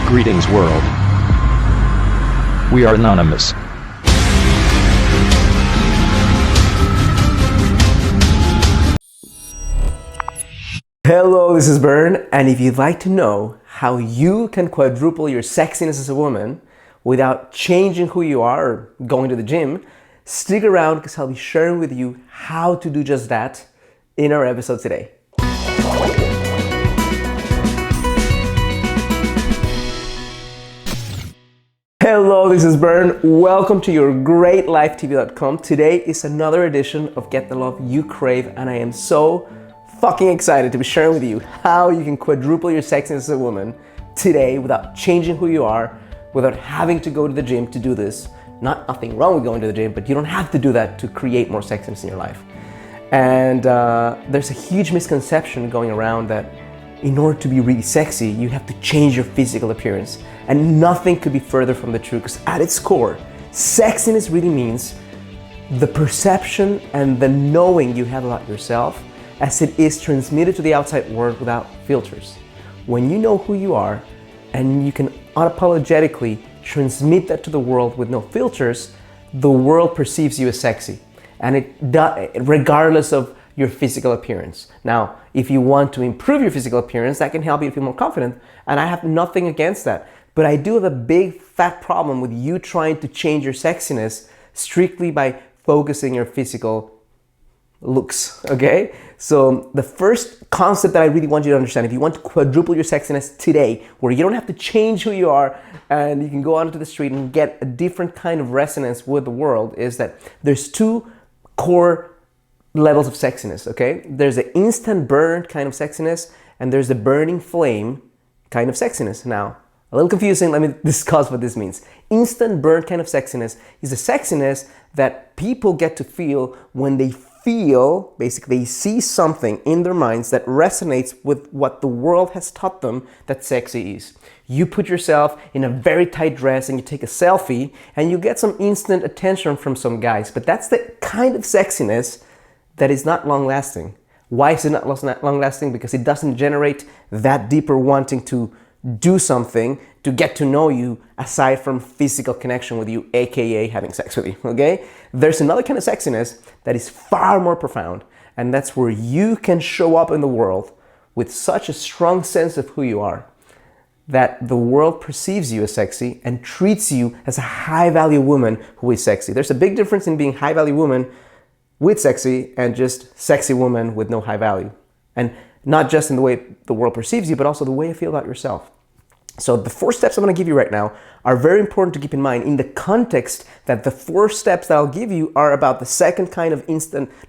Greetings world. We are anonymous. Hello, this is Bern, and if you'd like to know how you can quadruple your sexiness as a woman without changing who you are or going to the gym, stick around because I'll be sharing with you how to do just that in our episode today. Hello, this is Bern. Welcome to your greatlifetv.com. Today is another edition of Get the Love You Crave, and I am so fucking excited to be sharing with you how you can quadruple your sexiness as a woman today without changing who you are, without having to go to the gym to do this. Nothing wrong with going to the gym, but you don't have to do that to create more sexiness in your life. And there's a huge misconception going around that in order to be really sexy, you have to change your physical appearance. And nothing could be further from the truth, because at its core, sexiness really means the perception and the knowing you have about yourself as it is transmitted to the outside world without filters. When you know who you are and you can unapologetically transmit that to the world with no filters, the world perceives you as sexy, and it does, regardless of your physical appearance. Now, if you want to improve your physical appearance, that can help you feel more confident, and I have nothing against that. But I do have a big fat problem with you trying to change your sexiness strictly by focusing your physical looks, okay? So the first concept that I really want you to understand, if you want to quadruple your sexiness today, where you don't have to change who you are and you can go out into the street and get a different kind of resonance with the world, is that there's two core levels of sexiness, okay? There's the instant burn kind of sexiness, and there's the burning flame kind of sexiness. Now, a little confusing, let me discuss what this means. Instant burn kind of sexiness is the sexiness that people get to feel when they feel, basically, they see something in their minds that resonates with what the world has taught them that sexy is. You put yourself in a very tight dress and you take a selfie and you get some instant attention from some guys, but that's the kind of sexiness that is not long lasting. Why is it not long lasting? Because it doesn't generate that deeper wanting to do something to get to know you aside from physical connection with you, aka having sex with you, okay? There's another kind of sexiness that is far more profound, and that's where you can show up in the world with such a strong sense of who you are that the world perceives you as sexy and treats you as a high-value woman who is sexy. There's a big difference in being high-value woman with sexy and just sexy woman with no high value. And not just in the way the world perceives you, but also the way you feel about yourself. So the 4 steps I'm going to give you right now are very important to keep in mind in the context that the 4 steps that I'll give you are about the second kind of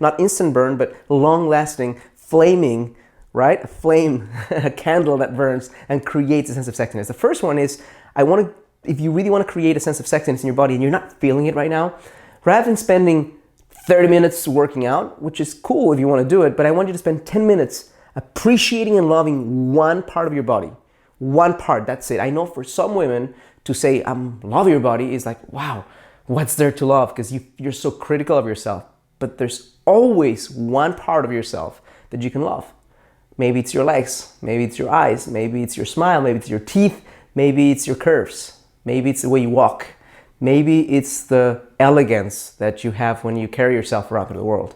not instant burn, but long-lasting, flaming, right? A flame, a candle that burns and creates a sense of sexiness. The first one is, if you really want to create a sense of sexiness in your body and you're not feeling it right now, rather than spending 30 minutes working out, which is cool if you want to do it, but I want you to spend 10 minutes appreciating and loving one part of your body. One part, that's it. I know for some women to say, love your body is like, wow, what's there to love? Because you're so critical of yourself. But there's always one part of yourself that you can love. Maybe it's your legs, maybe it's your eyes, maybe it's your smile, maybe it's your teeth, maybe it's your curves, maybe it's the way you walk, maybe it's the elegance that you have when you carry yourself around through the world.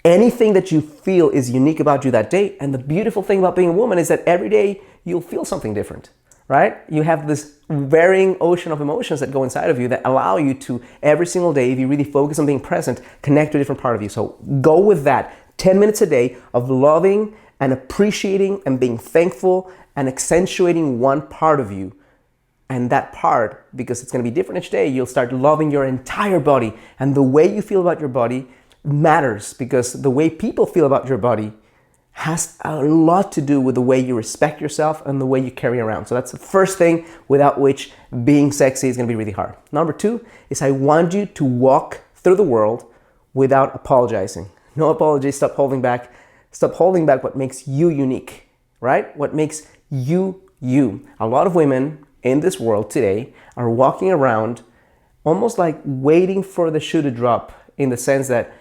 Anything that you feel is unique about you that day. And the beautiful thing about being a woman is that every day you'll feel something different, right? You have this varying ocean of emotions that go inside of you that allow you to, every single day, if you really focus on being present, connect to a different part of you. So go with that 10 minutes a day of loving and appreciating and being thankful and accentuating one part of you. And that part, because it's going to be different each day, you'll start loving your entire body. And the way you feel about your body matters, because the way people feel about your body has a lot to do with the way you respect yourself and the way you carry around. So that's the first thing without which being sexy is going to be really hard. Number 2 is I want you to walk through the world without apologizing. No apologies. Stop holding back. Stop holding back what makes you unique, right? What makes you you. A lot of women in this world today are walking around almost like waiting for the shoe to drop, in the sense that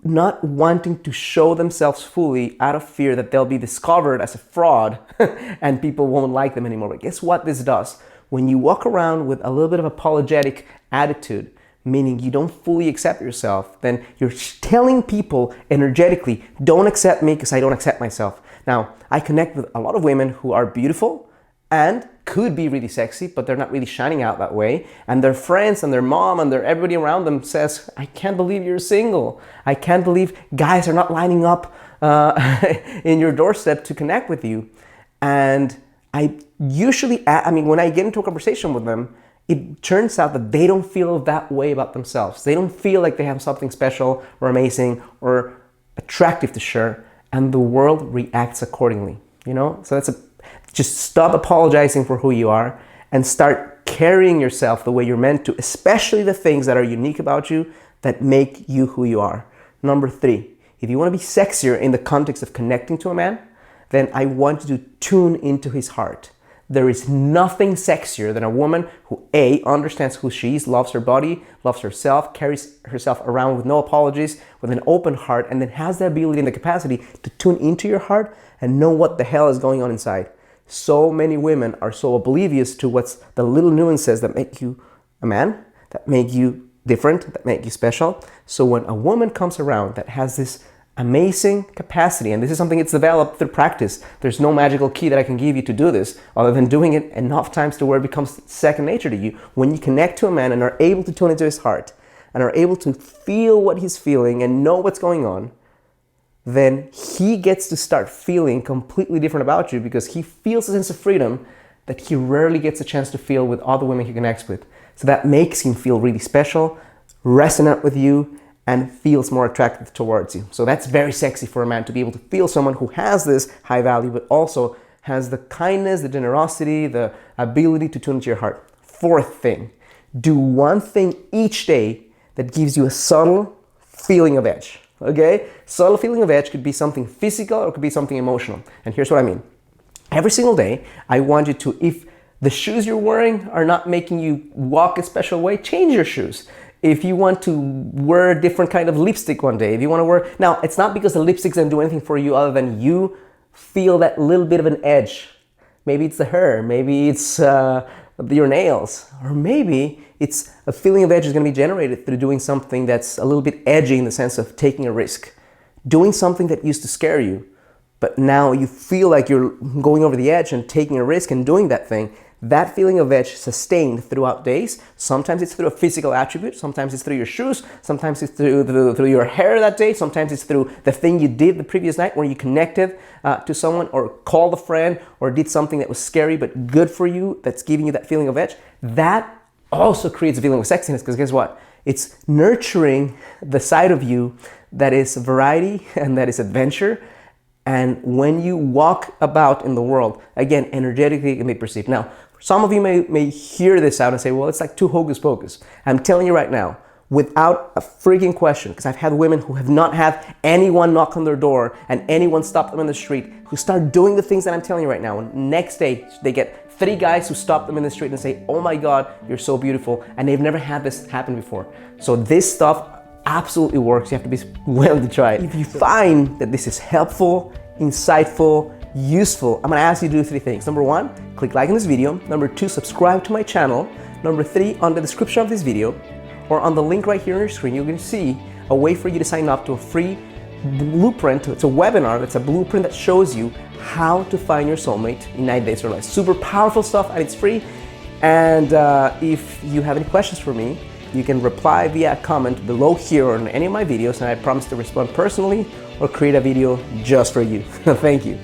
not wanting to show themselves fully out of fear that they'll be discovered as a fraud and people won't like them anymore. But guess what this does? When you walk around with a little bit of apologetic attitude, meaning you don't fully accept yourself, then you're telling people energetically, don't accept me because I don't accept myself. Now, I connect with a lot of women who are beautiful and could be really sexy, but they're not really shining out that way. And their friends and their mom and everybody around them says, I can't believe you're single. I can't believe guys are not lining up in your doorstep to connect with you. And I usually, when I get into a conversation with them, it turns out that they don't feel that way about themselves. They don't feel like they have something special or amazing or attractive to share, and the world reacts accordingly, So just stop apologizing for who you are and start carrying yourself the way you're meant to, especially the things that are unique about you that make you who you are. Number 3, if you want to be sexier in the context of connecting to a man, then I want you to tune into his heart. There is nothing sexier than a woman who A, understands who she is, loves her body, loves herself, carries herself around with no apologies, with an open heart, and then has the ability and the capacity to tune into your heart and know what the hell is going on inside. So many women are so oblivious to what's the little nuances that make you a man, that make you different, that make you special. So when a woman comes around that has this amazing capacity, and this is something that's developed through practice. There's no magical key that I can give you to do this other than doing it enough times to where it becomes second nature to you. When you connect to a man and are able to tune into his heart and are able to feel what he's feeling and know what's going on, then he gets to start feeling completely different about you because he feels a sense of freedom that he rarely gets a chance to feel with other women he connects with. So that makes him feel really special, resonate with you, and feels more attractive towards you. So that's very sexy for a man, to be able to feel someone who has this high value, but also has the kindness, the generosity, the ability to tune into your heart. 4th thing, do one thing each day that gives you a subtle feeling of edge, okay? Subtle feeling of edge could be something physical or it could be something emotional. And here's what I mean. Every single day, I want you to, if the shoes you're wearing are not making you walk a special way, change your shoes. If you want to wear a different kind of lipstick one day, if you want to wear... Now, it's not because the lipstick doesn't do anything for you other than you feel that little bit of an edge. Maybe it's the hair, maybe it's your nails, or maybe it's a feeling of edge is going to be generated through doing something that's a little bit edgy in the sense of taking a risk. Doing something that used to scare you, but now you feel like you're going over the edge and taking a risk and doing that thing. That feeling of edge sustained throughout days. Sometimes it's through a physical attribute, sometimes it's through your shoes, sometimes it's through your hair that day, sometimes it's through the thing you did the previous night where you connected to someone or called a friend or did something that was scary but good for you, that's giving you that feeling of edge. That also creates a feeling of sexiness, because guess what? It's nurturing the side of you that is variety and that is adventure. And when you walk about in the world, again, energetically it can be perceived. Now, some of you may hear this out and say, well, it's like too hocus pocus. I'm telling you right now, without a freaking question, because I've had women who have not had anyone knock on their door and anyone stop them in the street, who start doing the things that I'm telling you right now. And next day, they get 3 guys who stop them in the street and say, oh my God, you're so beautiful. And they've never had this happen before. So this stuff absolutely works. You have to be willing to try it. If you find that this is helpful, insightful, useful, I'm gonna ask you to do 3 things. Number 1, click like on this video. Number 2, subscribe to my channel. Number 3, on the description of this video or on the link right here on your screen, you're gonna see a way for you to sign up to a free blueprint. It's a webinar that's a blueprint that shows you how to find your soulmate in 9 days or less. Super powerful stuff, and it's free. And if you have any questions for me, you can reply via a comment below here on any of my videos, and I promise to respond personally or create a video just for you. Thank you.